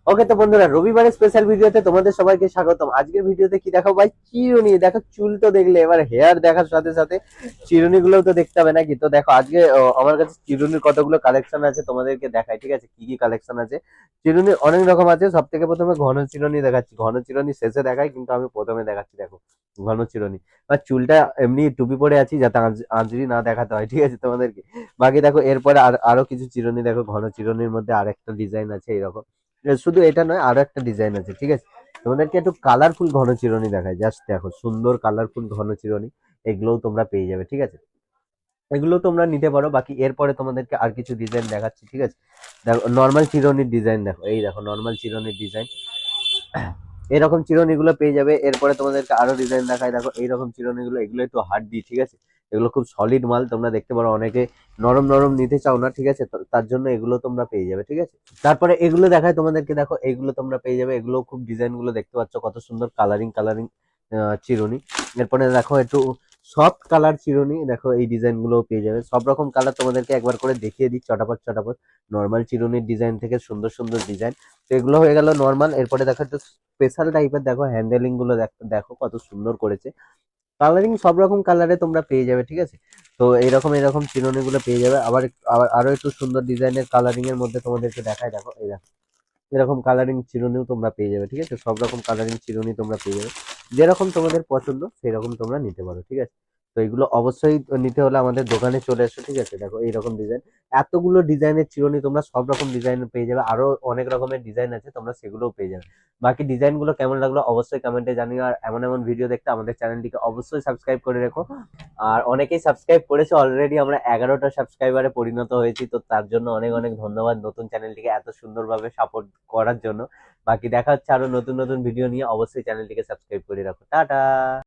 ওকে তো বন্ধুরা, রবিবারের স্পেশাল ভিডিওতে তোমাদের সবাইকে স্বাগতম। আজকের ভিডিওতে কি দেখাবো ভাই? চিরুনি। দেখো, চুল তো দেখলে, এবার হেয়ার দেখার সাথে সাথে চিরুনি গুলোও তো দেখতে হবে নাকি। তো দেখো আজকে আমার কাছে চিরুনির কতগুলো কালেকশন আছে, তোমাদেরকে দেখাই। ঠিক আছে, কি কি কালেকশন আছে। চিরুনি অনেক রকম আছে। সব থেকে প্রথমে ঘন চিরুনি দেখাচ্ছি। ঘন চিরুনি শেষে দেখাই, কিন্তু আমি প্রথমে দেখাচ্ছি। দেখো, ঘন চিরুনি। আর চুলটা এমনি টুপি পরে আছি যাতে আঁচড়ি না দেখাতে হয়, ঠিক আছে তোমাদেরকে। বাকি দেখো, এরপরে আরো কিছু চিরুনি দেখো। ঘন চিরুনির মধ্যে আরেকটা ডিজাইন আছে এরকম। শুধু এটা নয়, আরো একটা ডিজাইন আছে, ঠিক আছে। তোমাদেরকে একটু কালারফুল ঘন চিরুনি দেখায়, জাস্ট দেখো, সুন্দর কালারফুল ঘন চিরুনি। এগুলোও তোমরা পেয়ে যাবে, ঠিক আছে। এগুলো তোমরা নিতে পারো। বাকি এরপরে তোমাদেরকে আর কিছু ডিজাইন দেখাচ্ছি, ঠিক আছে। দেখো, নর্মাল চিরুনির ডিজাইন দেখো, এই দেখো নর্মাল চিরুনির ডিজাইন। এরকম চিরুনিগুলো পেয়ে যাবে। এরপরে তোমাদেরকে আরো ডিজাইন দেখায়, দেখো এইরকম চিরুনিগুলো। এগুলো একটু হার্ডি, ঠিক আছে। এগুলো খুব সলিড মাল, তোমরা দেখতে পারো। অনেকে নরম নরম নিতে চাও না, ঠিক আছে, তার জন্য এগুলো তোমরা পেয়ে যাবে, ঠিক আছে। তারপরে এগুলো দেখায় তোমাদেরকে, দেখো এইগুলো তোমরা পেয়ে যাবে। এগুলো খুব ডিজাইন গুলো দেখতে পাচ্ছ, কত সুন্দর কালারিং কালারিং চিরুনি। এরপরে দেখো একটু সফট কালার চিরুনি, দেখো এই ডিজাইন গুলো পেয়ে যাবে। সব রকম কালার তোমাদেরকে একবার করে দেখিয়ে দিই চটাপট চটাপট। নর্মাল চিরুনির ডিজাইন থেকে সুন্দর সুন্দর ডিজাইন। তো এগুলো হয়ে গেল নর্মাল। এরপরে দেখো একটু স্পেশাল টাইপের, দেখো হ্যান্ডেলিং গুলো দেখো কত সুন্দর করেছে। কালারিং সব রকম কালারে তোমরা পেয়ে যাবে, ঠিক আছে। তো এইরকম এরকম চিরুনি গুলো পেয়ে যাবে। আবার আরো একটু সুন্দর ডিজাইনের কালারিং এর মধ্যে তোমাদেরকে দেখায়, দেখো এই দেখো এরকম কালারিং চিরুনিও তোমরা পেয়ে যাবে, ঠিক আছে। সব রকম কালারিং চিরুনি তোমরা পেয়ে যাবে। যেরকম তোমাদের পছন্দ সেরকম তোমরা নিতে পারো, ঠিক আছে। তো এগুলো অবশ্যই নিতে হলে আমাদের দোকানে চলে এসো, ঠিক আছে। দেখো এইরকম ডিজাইন, এতগুলো ডিজাইনের চিরুনি তোমরা সব রকম ডিজাইন পেয়ে যাবে। আরো অনেক রকমের ডিজাইন আছে, তোমরা সেগুলোও পেয়ে যাবে। বাকি ডিজাইন গুলো কেমন লাগলো অবশ্যই কমেন্টে জানিও। আর এমন এমন ভিডিও দেখতে আমাদের চ্যানেলটিকে অবশ্যই সাবস্ক্রাইব করে রেখো। আর অনেকেই সাবস্ক্রাইব করেছে অলরেডি, আমরা 11টা সাবস্ক্রাইবারে পরিণত হয়েছি। তো তার জন্য অনেক অনেক ধন্যবাদ নতুন চ্যানেলটিকে এত সুন্দরভাবে সাপোর্ট করার জন্য। বাকি দেখা হচ্ছে আরো নতুন নতুন ভিডিও নিয়ে। অবশ্যই চ্যানেলটিকে সাবস্ক্রাইব করে রাখো। টাটা।